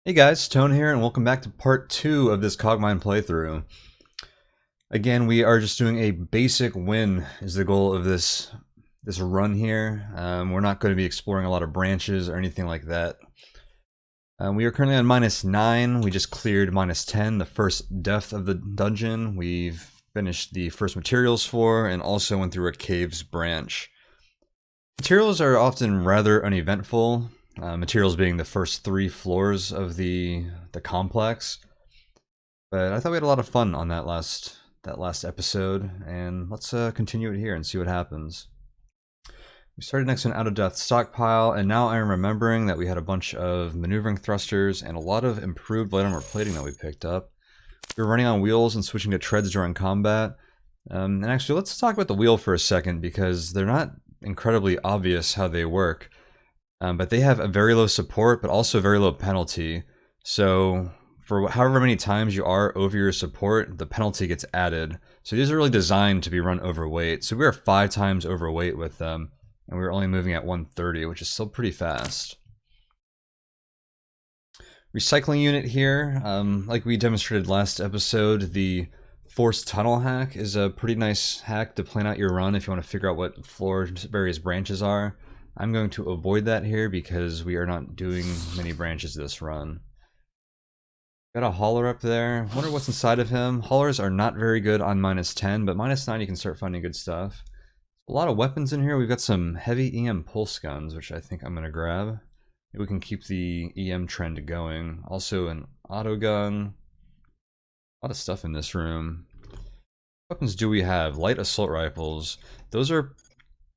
Hey guys, Tone here, and welcome back to part 2 of this Cogmind playthrough. Again, we are just doing a basic win is the goal of this run here. We're not going to be exploring a lot of branches or anything like that. We are currently on -9. We just cleared -10, the first depth of the dungeon. We've finished the first materials for, and also went through a caves branch. Materials are often rather uneventful. Materials being the first 3 floors of the complex. But I thought we had a lot of fun on that last episode, and let's continue it here and see what happens. We started next to an out-of-depth stockpile, and now I'm remembering that we had a bunch of maneuvering thrusters and a lot of improved light armor plating that we picked up. We were running on wheels and switching to treads during combat. And actually, let's talk about the wheel for a second, because they're not incredibly obvious how they work. But they have a very low support, but also very low penalty. So for however many times you are over your support, the penalty gets added. So these are really designed to be run overweight. So we are 5 times overweight with them, and we're only moving at 130, which is still pretty fast. Recycling unit here, like we demonstrated last episode, the forced tunnel hack is a pretty nice hack to plan out your run if you want to figure out what floors various branches are. I'm going to avoid that here because we are not doing many branches this run. Got a hauler up there. Wonder what's inside of him. Haulers are not very good on -10, but -9 you can start finding good stuff. A lot of weapons in here. We've got some heavy EM pulse guns, which I think I'm going to grab. Maybe we can keep the EM trend going. Also an auto gun. A lot of stuff in this room. What weapons do we have? Light assault rifles. Those are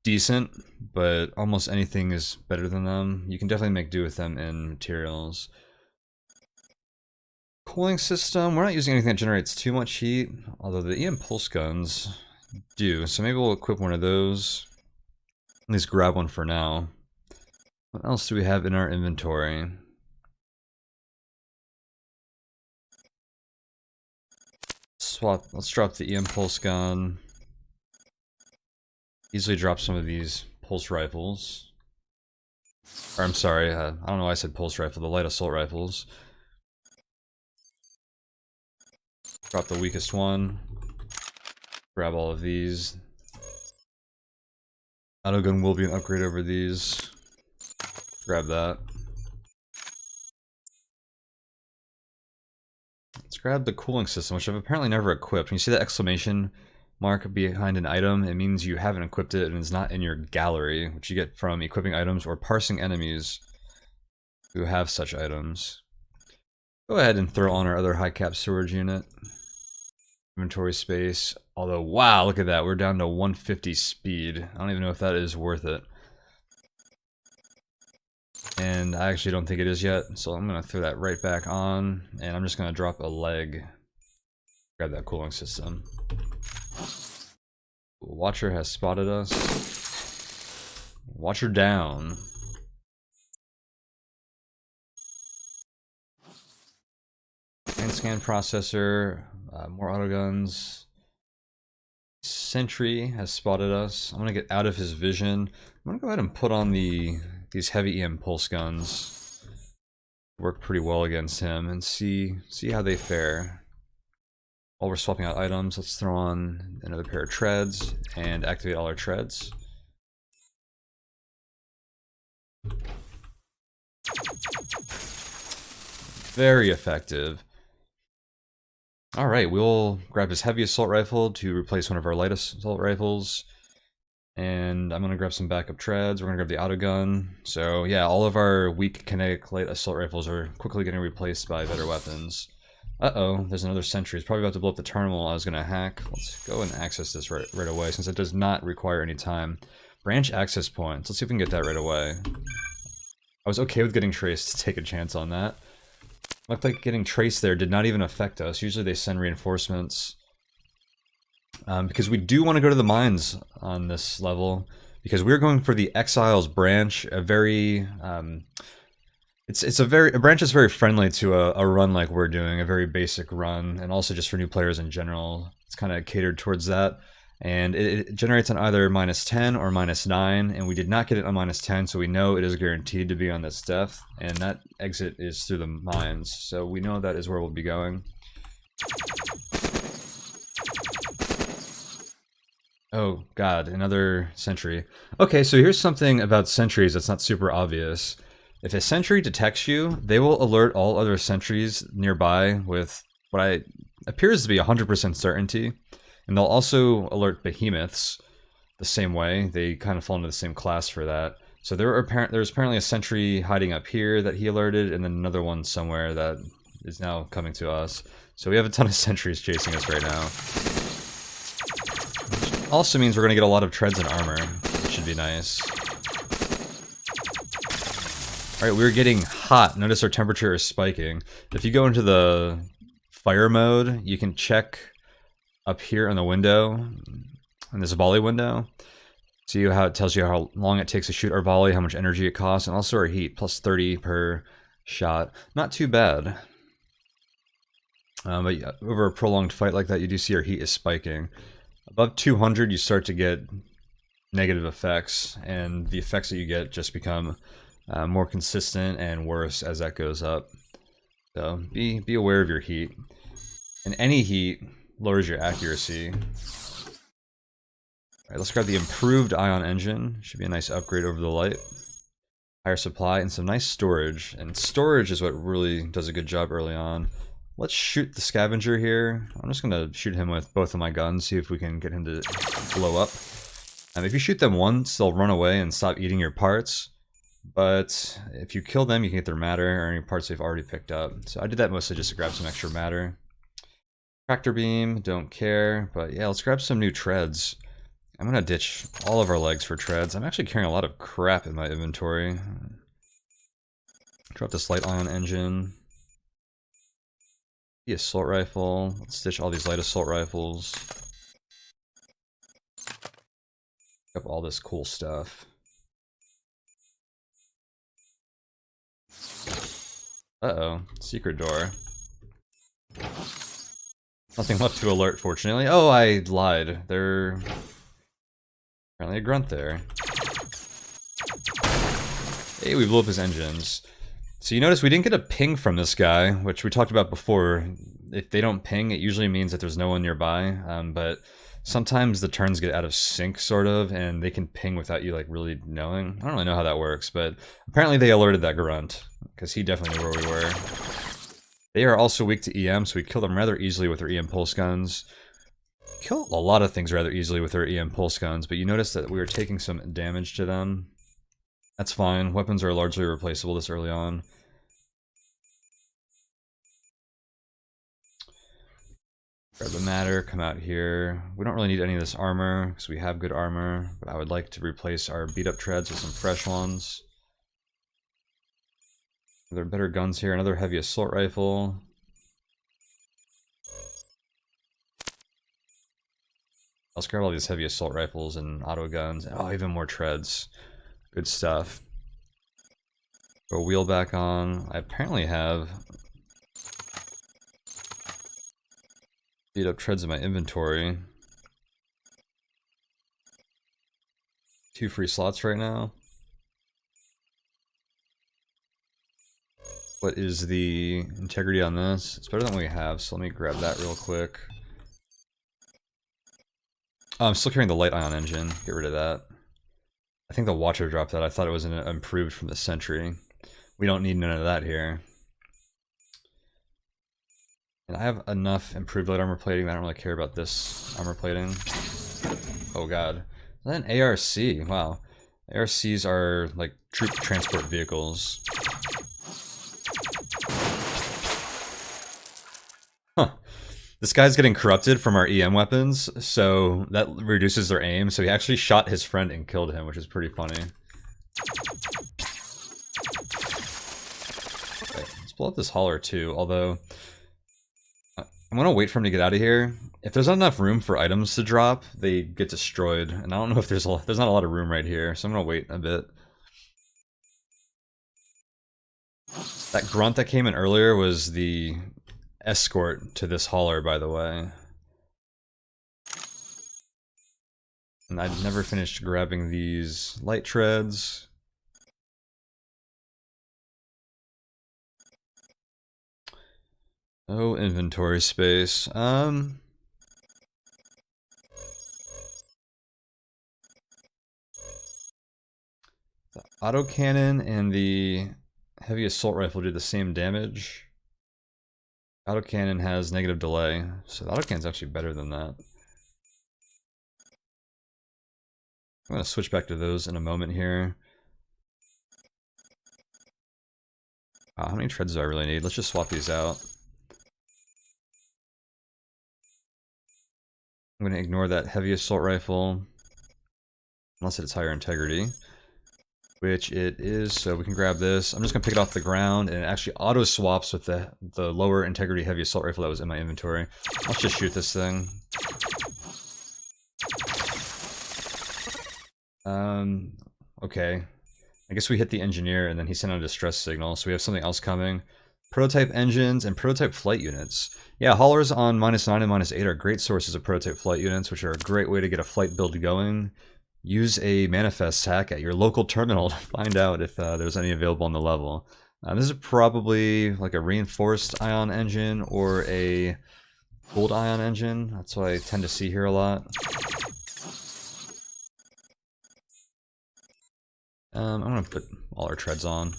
decent, but almost anything is better than them. You can definitely make do with them in materials. Cooling system, we're not using anything that generates too much heat, although the EM pulse guns do, so maybe we'll equip one of those. At least grab one for now. What else do we have in our inventory? Let's drop the EM pulse gun. Easily drop some of these pulse rifles. Or I'm sorry, I don't know why I said pulse rifle, the light assault rifles. Drop the weakest one. Grab all of these. Autogun will be an upgrade over these. Grab that. Let's grab the cooling system, which I've apparently never equipped. When you see that exclamation mark behind an item, it means you haven't equipped it and it's not in your gallery, which you get from equipping items or parsing enemies who have such items. Go ahead and throw on our other high cap storage unit. Inventory space. Although, wow, look at that. We're down to 150 speed. I don't even know if that is worth it. And I actually don't think it is yet, so I'm going to throw that right back on, and I'm just going to drop a leg. Grab that cooling system. Watcher has spotted us. Watcher down. Hand scan processor. More autoguns. Sentry has spotted us. I'm gonna get out of his vision. I'm gonna go ahead and put on these heavy EM pulse guns. Work pretty well against him, and see how they fare. While we're swapping out items, let's throw on another pair of treads and activate all our treads. Very effective. Alright, we'll grab his heavy assault rifle to replace one of our light assault rifles. And I'm going to grab some backup treads. We're going to grab the autogun. So yeah, all of our weak kinetic light assault rifles are quickly getting replaced by better weapons. Uh-oh, there's another sentry. It's probably about to blow up the terminal I was going to hack. Let's go and access this right away, since it does not require any time. Branch access points. Let's see if we can get that right away. I was okay with getting traced to take a chance on that. Looked like getting traced there did not even affect us. Usually they send reinforcements. Because we do want to go to the mines on this level. Because we're going for the Exiles branch, a very... It's a branch that's very friendly to a run like we're doing, a very basic run, and also just for new players in general. It's kind of catered towards that. And it generates on either -10 or -9, and we did not get it on -10, so we know it is guaranteed to be on this depth, and that exit is through the mines, so we know that is where we'll be going. Oh god, another sentry. Okay, so here's something about sentries that's not super obvious. If a sentry detects you, they will alert all other sentries nearby with what appears to be 100% certainty. And they'll also alert behemoths the same way. They kind of fall into the same class for that. So there's apparently a sentry hiding up here that he alerted, and then another one somewhere that is now coming to us. So we have a ton of sentries chasing us right now. Also means we're going to get a lot of treads and armor, which should be nice. Alright, we're getting hot. Notice our temperature is spiking. If you go into the fire mode, you can check up here on the window, in this volley window. See how it tells you how long it takes to shoot our volley, how much energy it costs, and also our heat, plus 30 per shot. Not too bad. But over a prolonged fight like that, you do see our heat is spiking. Above 200, you start to get negative effects, and the effects that you get just become more consistent and worse as that goes up. So be aware of your heat. And any heat lowers your accuracy. Alright, let's grab the improved ion engine. Should be a nice upgrade over the light. Higher supply and some nice storage. And storage is what really does a good job early on. Let's shoot the scavenger here. I'm just going to shoot him with both of my guns, see if we can get him to blow up. If you shoot them once, they'll run away and stop eating your parts. But if you kill them, you can get their matter or any parts they've already picked up. So I did that mostly just to grab some extra matter. Tractor beam, don't care. But yeah, let's grab some new treads. I'm going to ditch all of our legs for treads. I'm actually carrying a lot of crap in my inventory. Drop this light ion engine. The assault rifle. Let's ditch all these light assault rifles. Pick up all this cool stuff. Uh-oh. Secret door. Nothing left to alert, fortunately. Oh, I lied. They're apparently a grunt there. Hey, we blew up his engines. So you notice we didn't get a ping from this guy, which we talked about before. If they don't ping, it usually means that there's no one nearby. But sometimes the turns get out of sync, sort of, and they can ping without you like really knowing. I don't really know how that works, but apparently they alerted that grunt, because he definitely knew where we were. They are also weak to EM, so we kill them rather easily with our EM pulse guns. Kill a lot of things rather easily with our EM pulse guns, but you notice that we were taking some damage to them. That's fine. Weapons are largely replaceable this early on. Grab the matter, come out here. We don't really need any of this armor, because we have good armor, but I would like to replace our beat-up treads with some fresh ones. There are better guns here. Another heavy assault rifle. Let's grab all these heavy assault rifles and auto guns. Oh, even more treads. Good stuff. Throw a wheel back on. I apparently have beat up treads in my inventory. 2 free slots right now. What is the integrity on this? It's better than we have, so let me grab that real quick. Oh, I'm still carrying the light ion engine. Get rid of that. I think the Watcher dropped that. I thought it was improved from the Sentry. We don't need none of that here. And I have enough improved light armor plating that I don't really care about this armor plating. Oh god. Is that an ARC? Wow. ARCs are like troop transport vehicles. Huh. This guy's getting corrupted from our EM weapons, so that reduces their aim, so he actually shot his friend and killed him, which is pretty funny. Okay, let's blow up this hauler too, although I'm gonna wait for him to get out of here. If there's not enough room for items to drop, they get destroyed, and I don't know if there's not a lot of room right here, so I'm gonna wait a bit. That grunt that came in earlier was the escort to this hauler, by the way. And I never finished grabbing these light treads. Oh, inventory space. The autocannon and the heavy assault rifle do the same damage. Autocannon has negative delay, so the autocannon's actually better than that. I'm gonna switch back to those in a moment here. How many treads do I really need? Let's just swap these out. I'm gonna ignore that heavy assault rifle, unless it's higher integrity, which it is, so we can grab this. I'm just gonna pick it off the ground, and it actually auto swaps with the lower integrity heavy assault rifle that was in my inventory. Let's just shoot this thing. Okay. I guess we hit the engineer and then he sent out a distress signal, so we have something else coming. Prototype engines and prototype flight units. Yeah, haulers on -9 and -8 are great sources of prototype flight units, which are a great way to get a flight build going. Use a manifest hack at your local terminal to find out if there's any available on the level. This is probably like a reinforced ion engine or a cooled ion engine. That's what I tend to see here a lot. I'm gonna put all our treads on.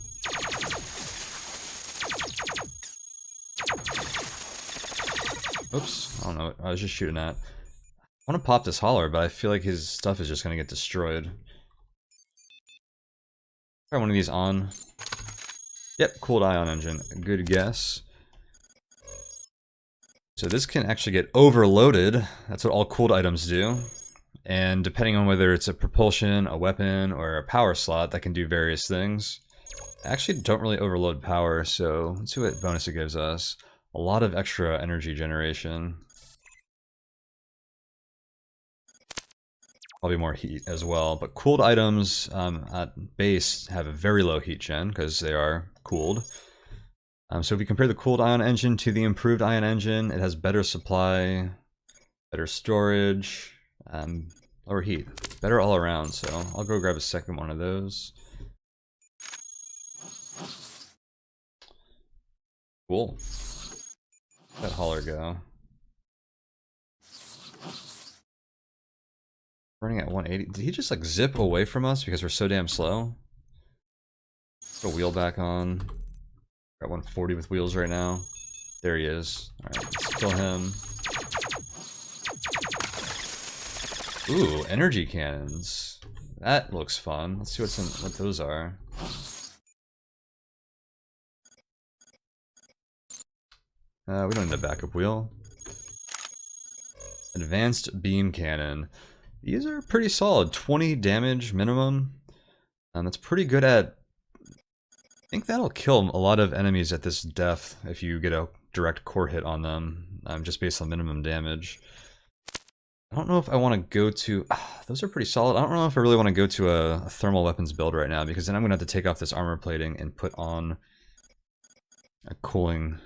Oops, I don't know what I was just shooting at. I want to pop this hauler, but I feel like his stuff is just gonna get destroyed. Try one of these on. Yep, cooled ion engine. Good guess. So this can actually get overloaded. That's what all cooled items do. And depending on whether it's a propulsion, a weapon, or a power slot, that can do various things. I actually don't really overload power, so let's see what bonus it gives us. A lot of extra energy generation. Probably more heat as well, but cooled items at base have a very low heat gen because they are cooled. So if we compare the cooled ion engine to the improved ion engine, it has better supply, better storage, lower heat. Better all around, so I'll go grab a second one of those. Cool. Let that hauler go. Running at 180. Did he just like zip away from us because we're so damn slow? Put a wheel back on. Got 140 with wheels right now. There he is. Alright, let's kill him. Ooh, energy cannons. That looks fun. Let's see what those are. We don't need a backup wheel. Advanced beam cannon. These are pretty solid. 20 damage minimum. That's pretty good at... I think that'll kill a lot of enemies at this depth if you get a direct core hit on them, just based on minimum damage. I don't know if I want to go to... those are pretty solid. I don't know if I really want to go to a thermal weapons build right now, because then I'm going to have to take off this armor plating and put on a cooling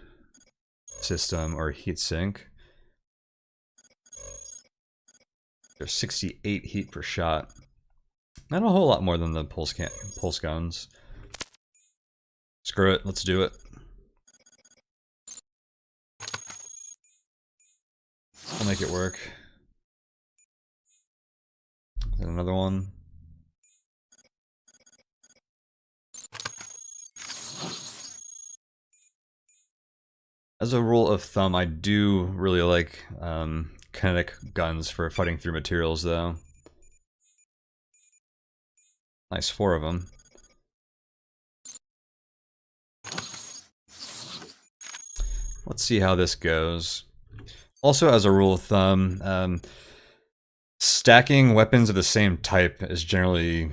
system or a heat sink. There's 68 heat per shot. Not a whole lot more than the pulse guns. Screw it, let's do it. I'll make it work. Is another one? As a rule of thumb, I do really like kinetic guns for fighting through materials, though. Nice, 4 of them. Let's see how this goes. Also, as a rule of thumb, stacking weapons of the same type is generally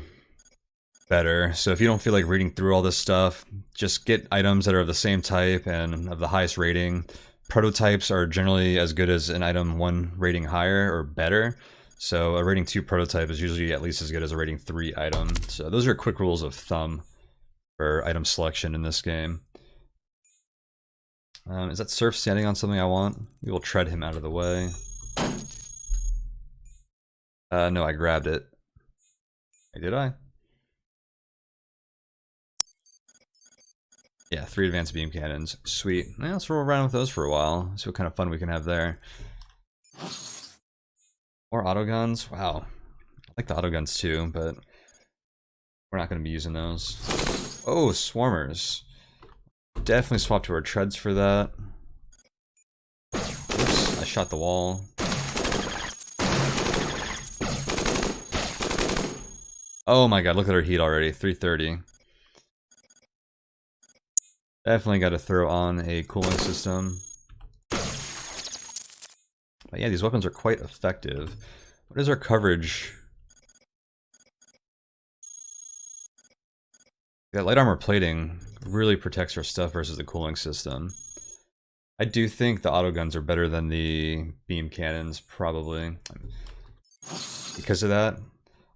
better. So if you don't feel like reading through all this stuff, just get items that are of the same type and of the highest rating. Prototypes are generally as good as an item 1 rating higher or better. So a rating 2 prototype is usually at least as good as a rating 3 item. So those are quick rules of thumb for item selection in this game. Is that Surf standing on something I want? We will tread him out of the way. No, I grabbed it. Did I? Yeah, 3 advanced beam cannons. Sweet. Yeah, let's roll around with those for a while. See what kind of fun we can have there. More auto guns. Wow. I like the auto guns too, but we're not going to be using those. Oh, swarmers. Definitely swap to our treads for that. Oops, I shot the wall. Oh my god, look at our heat already. 330. Definitely got to throw on a cooling system. But yeah, these weapons are quite effective. What is our coverage? That light armor plating really protects our stuff versus the cooling system. I do think the auto guns are better than the beam cannons, probably. Because of that.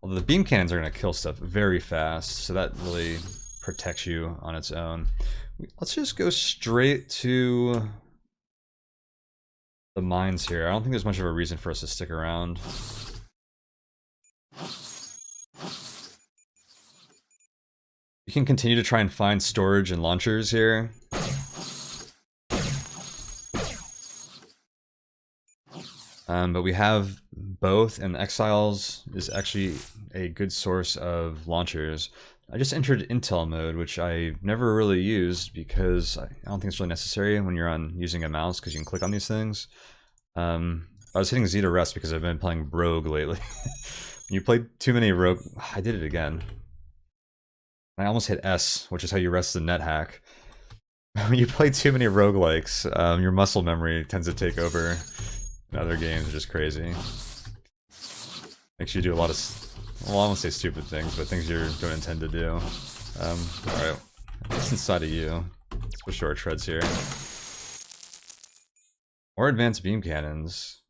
Although the beam cannons are going to kill stuff very fast, so that really protects you on its own. Let's just go straight to the mines here. I don't think there's much of a reason for us to stick around. You can continue to try and find storage and launchers here. But we have both, and Exiles is actually a good source of launchers. I just entered Intel mode, which I never really used because I don't think it's really necessary when you're on using a mouse because you can click on these things. I was hitting Z to rest because I've been playing Rogue lately. You played too many Rogue... I did it again. I almost hit S, which is how you rest the net hack. When you play too many roguelikes, your muscle memory tends to take over. In other games are just crazy. Makes you do a lot of... Well, I won't say stupid things, but things you don't intend to do. Alright. What's inside of you? Let's push our treads here. More advanced beam cannons.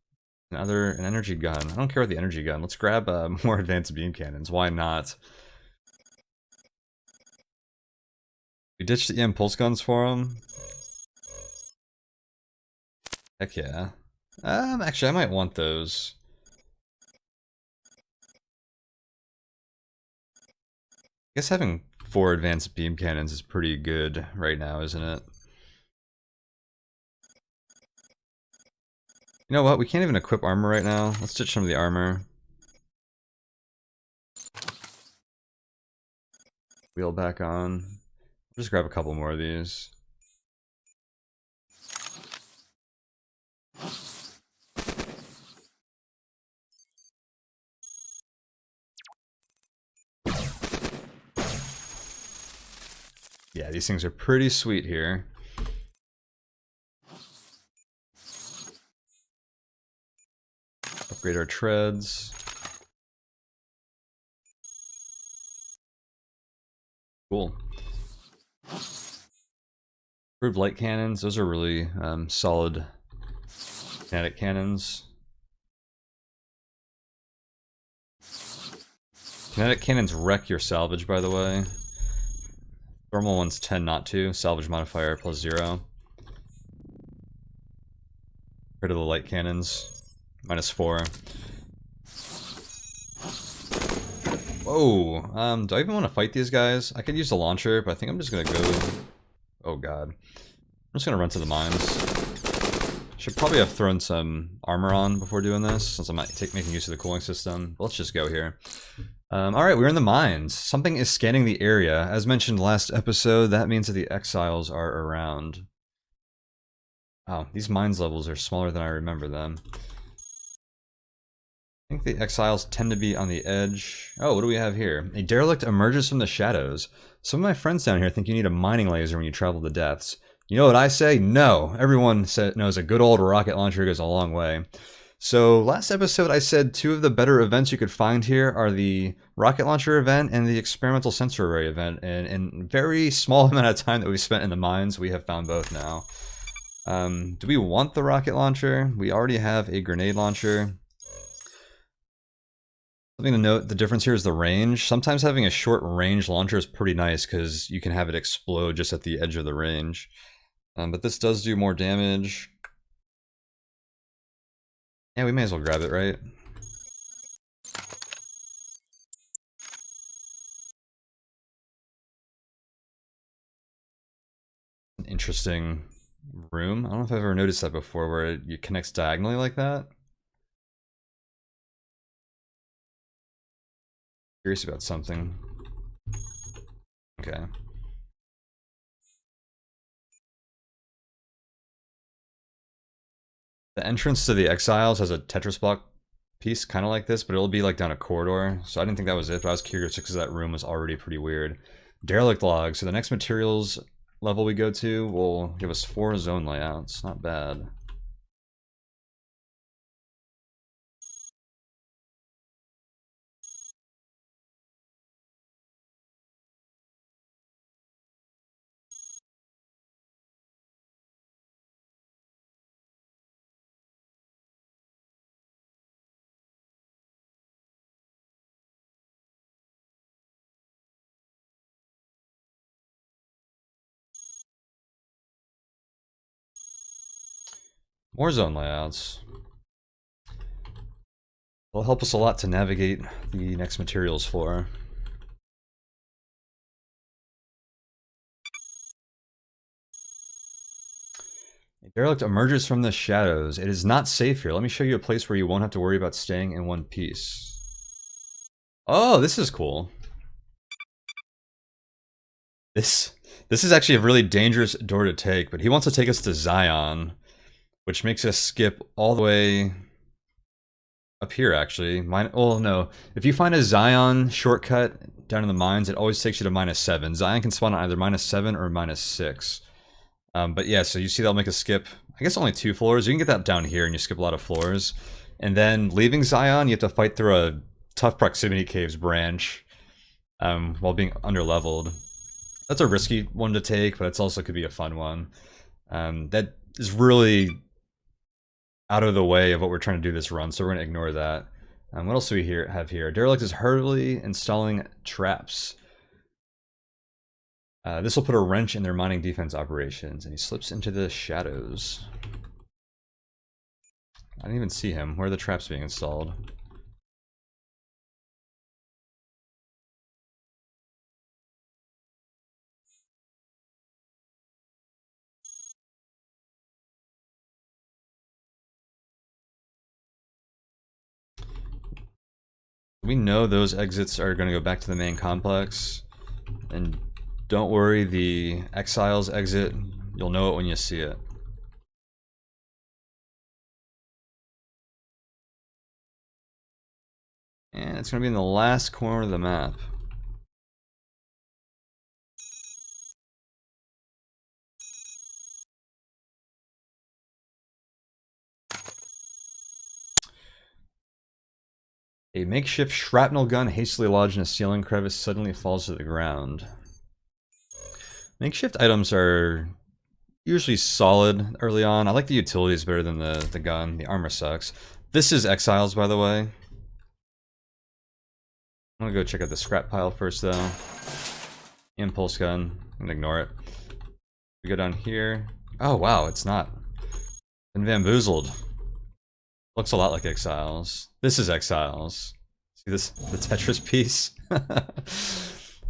An energy gun. I don't care about the energy gun. Let's grab more advanced beam cannons. Why not? We ditched the EM pulse guns for them. Heck yeah. Actually, I might want those. I guess having 4 advanced beam cannons is pretty good right now, isn't it? You know what? We can't even equip armor right now. Let's ditch some of the armor. Wheel back on. Just grab a couple more of these. Yeah, these things are pretty sweet here. Upgrade our treads. Cool. Improved light cannons, those are really solid kinetic cannons. Kinetic cannons wreck your salvage, by the way. Thermal ones tend not to. Salvage modifier +0. Rid of the light cannons. -4. Whoa! Do I even want to fight these guys? I could use the launcher, but I think I'm just gonna go... Oh god. I'm just gonna run to the mines. Should probably have thrown some armor on before doing this, since I'm not making use of the cooling system. But let's just go here. Alright, we're in the mines. Something is scanning the area. As mentioned last episode, that means that the exiles are around. Oh, these mines levels are smaller than I remember them. I think the exiles tend to be on the edge. Oh, what do we have here? A derelict emerges from the shadows. Some of my friends down here think you need a mining laser when you travel the depths. You know what I say? No! Everyone knows a good old rocket launcher goes a long way. So last episode I said 2 of the better events you could find here are the rocket launcher event and the experimental sensor array event, and in very small amount of time that we've spent in the mines, we have found both now. Do we want the rocket launcher? We already have a grenade launcher. Something to note, the difference here is the range. Sometimes having a short range launcher is pretty nice because you can have it explode just at the edge of the range. But this does do more damage. Yeah, we may as well grab it, right? interesting room. I don't know if I've ever noticed that before, where it connects diagonally like that. Curious about something. Okay. The entrance to the Exiles has a Tetris block piece kind of like this, but it'll be like down a corridor. So I didn't think that was it, but I was curious because that room was already pretty weird. Derelict log. So the next materials level we go to will give us 4 zone layouts. Not bad. More zone layouts. Will help us a lot to navigate the next materials floor. A derelict emerges from the shadows. It is not safe here. Let me show you a place where you won't have to worry about staying in one piece. Oh, this is cool. This is actually a really dangerous door to take, but he wants to take us to Zion, which makes us skip all the way up here, actually. Oh, no. If you find a Zion shortcut down in the mines, it always takes you to -7. Zion can spawn at either -7 or -6. But yeah, so you see that'll make us skip, I guess, only 2 floors. You can get that down here and you skip a lot of floors. And then leaving Zion, you have to fight through a tough proximity caves branch while being underleveled. That's a risky one to take, but it's also could be a fun one. That is really out of the way of what we're trying to do this run, so we're going to ignore that. What else do we have here? Derelict is hurriedly installing traps. This will put a wrench in their mining defense operations, and he slips into the shadows. I didn't even see him. Where are the traps being installed? We know those exits are going to go back to the main complex, and don't worry, the Exiles exit, you'll know it when you see it. And it's going to be in the last corner of the map. A makeshift shrapnel gun hastily lodged in a ceiling crevice suddenly falls to the ground. Makeshift items are usually solid early on. I like the utilities better than the gun. The armor sucks. This is Exiles, by the way. I'm gonna go check out the scrap pile first, though. Impulse gun. I'm gonna ignore it. We go down here. Oh, wow, it's not. Been bamboozled. Looks a lot like Exiles. This is Exiles. See this? The Tetris piece?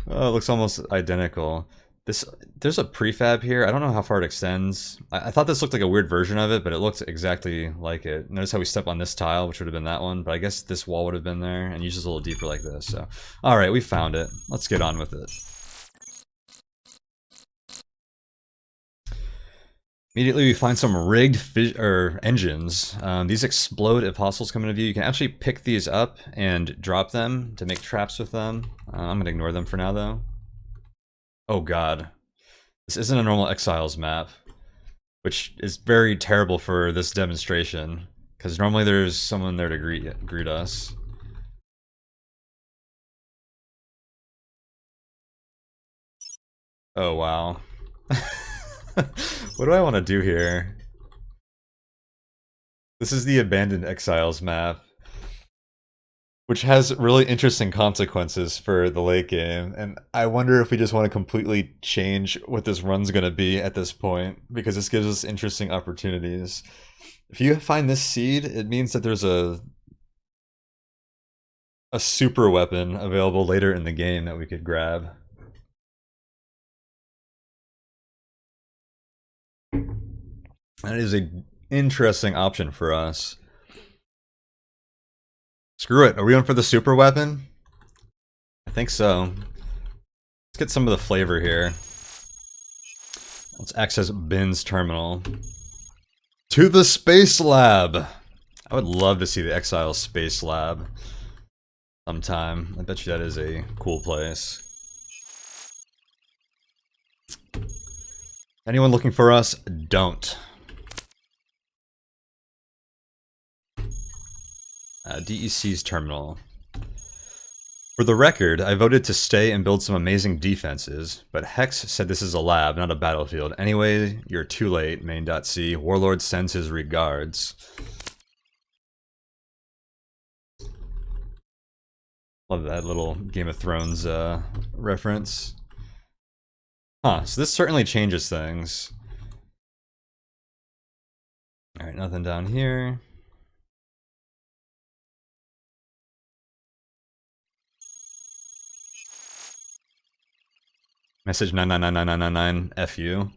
Oh, it looks almost identical. There's a prefab here. I don't know how far it extends. I thought this looked like a weird version of it, but it looked exactly like it. Notice how we step on this tile, which would have been that one, but I guess this wall would have been there, and usually a little deeper like this. So, alright, we found it. Let's get on with it. Immediately we find some rigged engines. These explode if hostiles come into view. You can actually pick these up and drop them to make traps with them. I'm gonna ignore them for now, though. Oh god. This isn't a normal Exiles map, which is very terrible for this demonstration, because normally there's someone there to greet us. Oh wow. What do I want to do here? This is the abandoned Exiles map, which has really interesting consequences for the late game, and I wonder if we just want to completely change what this run's going to be at this point, because this gives us interesting opportunities. If you find this seed, it means that there's a super weapon available later in the game that we could grab. That is an interesting option for us. Screw it. Are we going for the super weapon? I think so. Let's get some of the flavor here. Let's access Bin's terminal. To the space lab! I would love to see the Exile Space Lab sometime. I bet you that is a cool place. Anyone looking for us? Don't. DEC's terminal. For the record, I voted to stay and build some amazing defenses, but Hex said this is a lab, not a battlefield. Anyway, you're too late, main.c. Warlord sends his regards. Love that little Game of Thrones reference. Huh, so this certainly changes things. Alright, nothing down here. Message 999999, F you.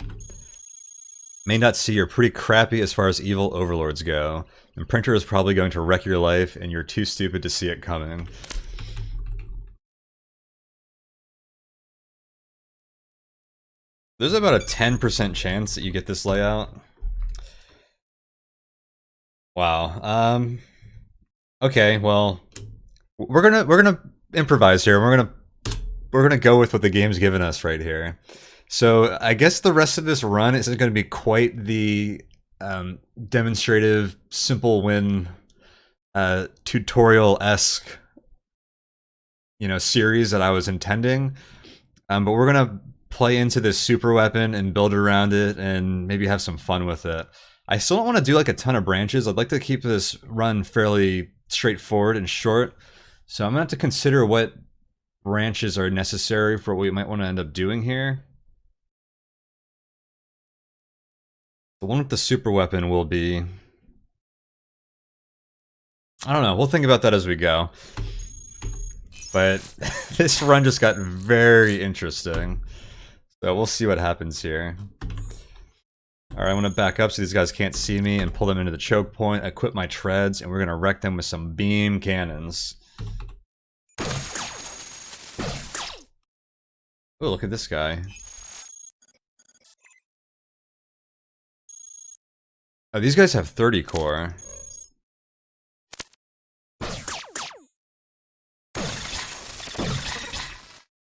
Main.c, you're pretty crappy as far as evil overlords go. And Printer is probably going to wreck your life, and you're too stupid to see it coming. There's about a 10% chance that you get this layout. Wow. Okay, well, we're gonna improvise here. We're gonna go with what the game's given us right here. So I guess the rest of this run isn't going to be quite the demonstrative, simple win, tutorial-esque, series that I was intending. But we're gonna play into this super weapon and build around it and maybe have some fun with it. I still don't want to do like a ton of branches. I'd like to keep this run fairly straightforward and short. So I'm gonna have to consider what branches are necessary for what we might want to end up doing here. The one with the super weapon will be... I don't know, we'll think about that as we go. But this run just got very interesting. So we'll see what happens here. Alright, I'm going to back up so these guys can't see me and pull them into the choke point, equip my treads, and we're going to wreck them with some beam cannons. Oh, look at this guy. Oh, these guys have 30 core.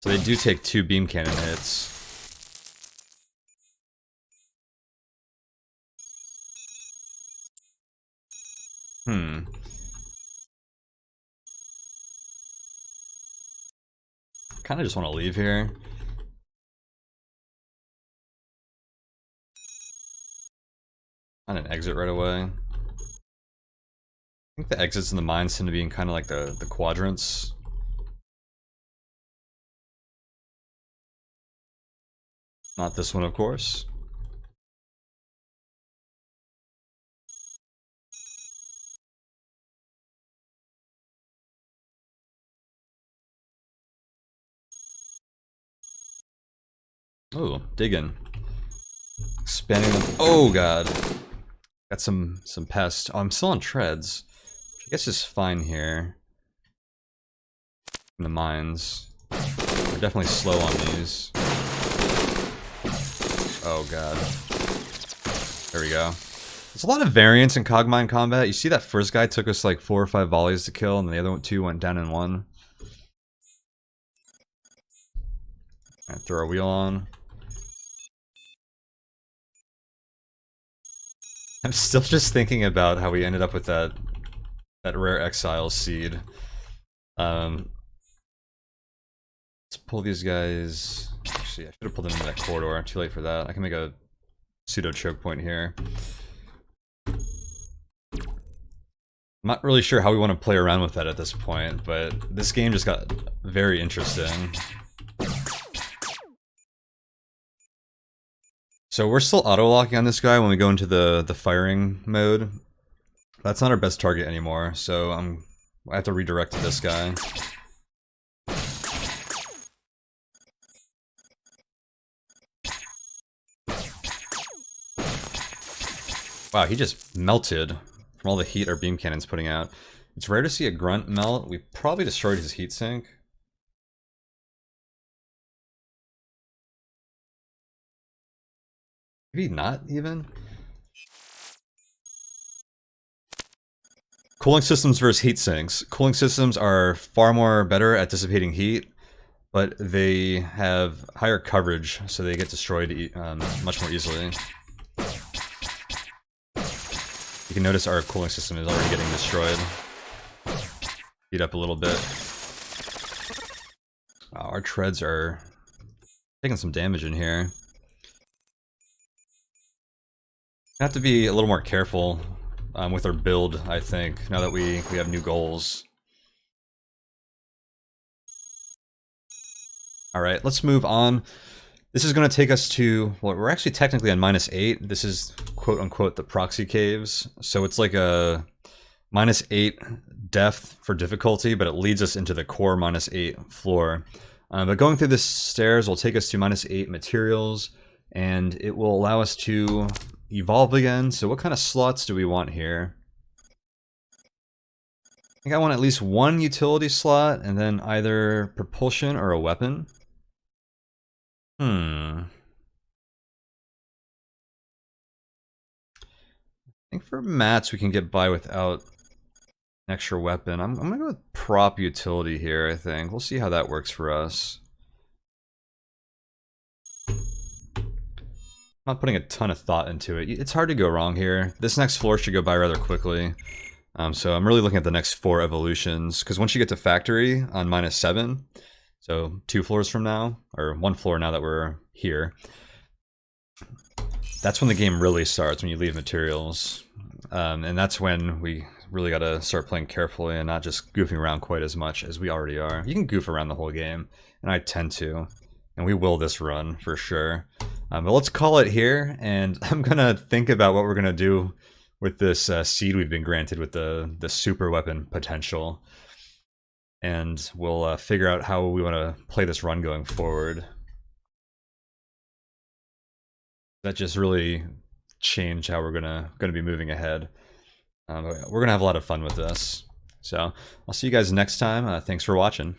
So they do take 2 beam cannon hits. Kinda just want to leave here. On an exit right away. I think the exits in the mines tend to be in kind of like the quadrants. Not this one, of course. Oh, digging. Expanding them. Oh god. Got some pests. Oh, I'm still on treads. Which I guess is fine here. In the mines. We're definitely slow on these. Oh god. There we go. There's a lot of variance in Cogmind combat. You see that first guy took us like 4 or 5 volleys to kill, and the other 2 went down in 1. Alright, throw our wheel on. I'm still just thinking about how we ended up with that rare exile seed. Let's pull these guys. Actually, I should have pulled them into that corridor. Too late for that. I can make a pseudo choke point here. I'm not really sure how we want to play around with that at this point, but this game just got very interesting. So we're still auto-locking on this guy when we go into the firing mode. That's not our best target anymore, so I have to redirect to this guy. Wow, he just melted from all the heat our beam cannon's putting out. It's rare to see a grunt melt. We probably destroyed his heat sink. Maybe not even. Cooling systems versus heat sinks. Cooling systems are far more better at dissipating heat, but they have higher coverage, so they get destroyed much more easily. You can notice our cooling system is already getting destroyed. Heat up a little bit. Wow, our treads are taking some damage in here. Have to be a little more careful with our build, I think, now that we have new goals. Alright, let's move on. This is going to take us to, well, we're actually technically on -8. This is quote-unquote the proxy caves. So it's like a -8 depth for difficulty, but it leads us into the core -8 floor. But going through the stairs will take us to -8 materials, and it will allow us to evolve again. So what kind of slots do we want here? I think I want at least one utility slot, and then either propulsion or a weapon. I think for mats we can get by without an extra weapon. I'm gonna go with prop utility here, I think. We'll see how that works for us. Not putting a ton of thought into it. It's hard to go wrong here. This next floor should go by rather quickly. So I'm really looking at the next 4 evolutions, because once you get to factory on -7, so 2 floors from now, or 1 floor now that we're here, that's when the game really starts, when you leave materials. And that's when we really gotta start playing carefully and not just goofing around quite as much as we already are. You can goof around the whole game, and I tend to. And we will this run, for sure. But let's call it here, and I'm gonna think about what we're gonna do with this seed we've been granted with the super weapon potential. And we'll figure out how we want to play this run going forward. That just really changed how we're gonna be moving ahead. We're gonna have a lot of fun with this. So I'll see you guys next time. Thanks for watching.